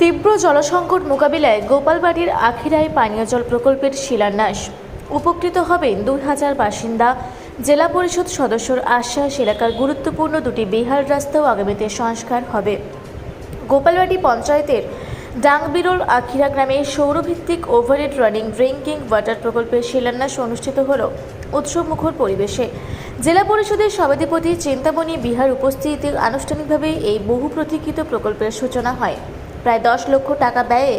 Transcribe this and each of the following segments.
তীব্র জলসংকট মোকাবিলায় গোপালবাড়ির আখিরাই পানীয় জল প্রকল্পের শিলান্যাস। উপকৃত হবেন 2000 বাসিন্দা। জেলা পরিষদ সদস্যর আশ্বাস, এলাকার গুরুত্বপূর্ণ দুটি বেহাল রাস্তাও আগামীতে সংস্কার হবে। গোপালবাড়ি পঞ্চায়েতের ডাংবিরোল আখিরা গ্রামে সৌরভিত্তিক ওভারহেড রানিং ড্রিঙ্কিং ওয়াটার প্রকল্পের শিলান্যাস অনুষ্ঠিত হল উৎসবমুখর পরিবেশে। জেলা পরিষদের সভাধিপতি চিন্তামণি বিহার উপস্থিতিতে আনুষ্ঠানিকভাবে এই বহু প্রতীক্ষিত প্রকল্পের সূচনা হয়। প্রায় 10 লক্ষ টাকা ব্যয়ে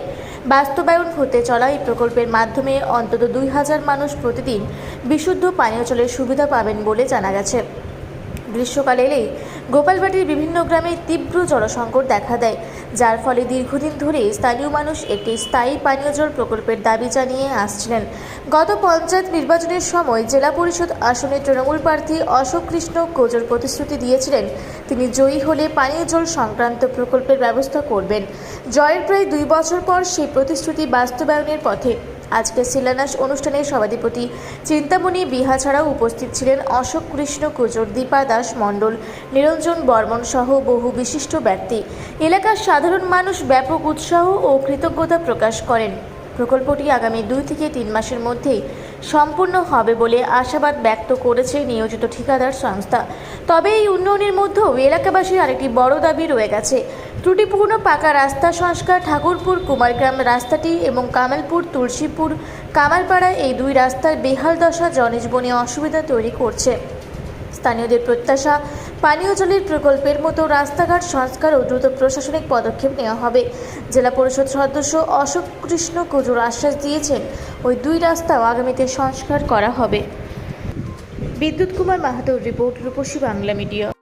বাস্তবায়ন হতে চলা এই প্রকল্পের মাধ্যমে অন্তত 2000 মানুষ প্রতিদিন বিশুদ্ধ পানীয় জলের সুবিধা পাবেন বলে জানা গেছে। গ্রীষ্মকাল এলেই গোপালবাড়ির বিভিন্ন গ্রামে তীব্র জলসংকট দেখা দেয়, যার ফলে দীর্ঘদিন ধরে স্থানীয় মানুষ একটি স্থায়ী পানীয় জল প্রকল্পের দাবি জানিয়ে আসছিলেন। গত পঞ্চায়েত নির্বাচনের সময় জেলা পরিষদ আসনে তৃণমূল প্রার্থী অশোক কৃষ্ণ কোজর প্রতিশ্রুতি দিয়েছিলেন তিনি জয়ী হলে পানীয় জল সংক্রান্ত প্রকল্পের ব্যবস্থা করবেন। জয়ের প্রায় 2 বছর পর সেই প্রতিশ্রুতি বাস্তবায়নের পথে। আজকে শিলান্যাস অনুষ্ঠানে সভাধিপতি চিন্তামণি বিহা ছাড়াও উপস্থিত ছিলেন অশোক কৃষ্ণ কোজর, দীপা দাস মণ্ডল, নিরঞ্জন বর্মন সহ বহু বিশিষ্ট ব্যক্তি। এলাকার সাধারণ মানুষ ব্যাপক উৎসাহ ও কৃতজ্ঞতা প্রকাশ করেন। প্রকল্পটি আগামী 2 থেকে 3 মাসের মধ্যেই সম্পূর্ণ হবে বলে আশাবাদ ব্যক্ত করেছে নিয়োজিত ঠিকাদার সংস্থা। তবে এই উন্নয়নের মধ্যেও এলাকাবাসীর আরেকটি বড় দাবি রয়ে গেছে। ত্রুটিপূর্ণ পাকা রাস্তা সংস্কার। ঠাকুরপুর কুমারগ্রাম রাস্তাটি এবং কামালপুর তুলসীপুর কামালপাড়া এই 2 রাস্তার বেহাল দশা জনজীবনে অসুবিধা তৈরি করছে। স্থানীয়দের প্রত্যাশা, পানীয় জলের প্রকল্পের মতো রাস্তাঘাট সংস্কার ও দ্রুত প্রশাসনিক পদক্ষেপ নেওয়া হবে। জেলা পরিষদ সদস্য অশোক কৃষ্ণ কোজর আশ্বাস দিয়েছেন ওই 2 রাস্তাও আগামীতে সংস্কার করা হবে। বিদ্যুৎ কুমার মাহাতোর রিপোর্ট, রূপসী বাংলা মিডিয়া।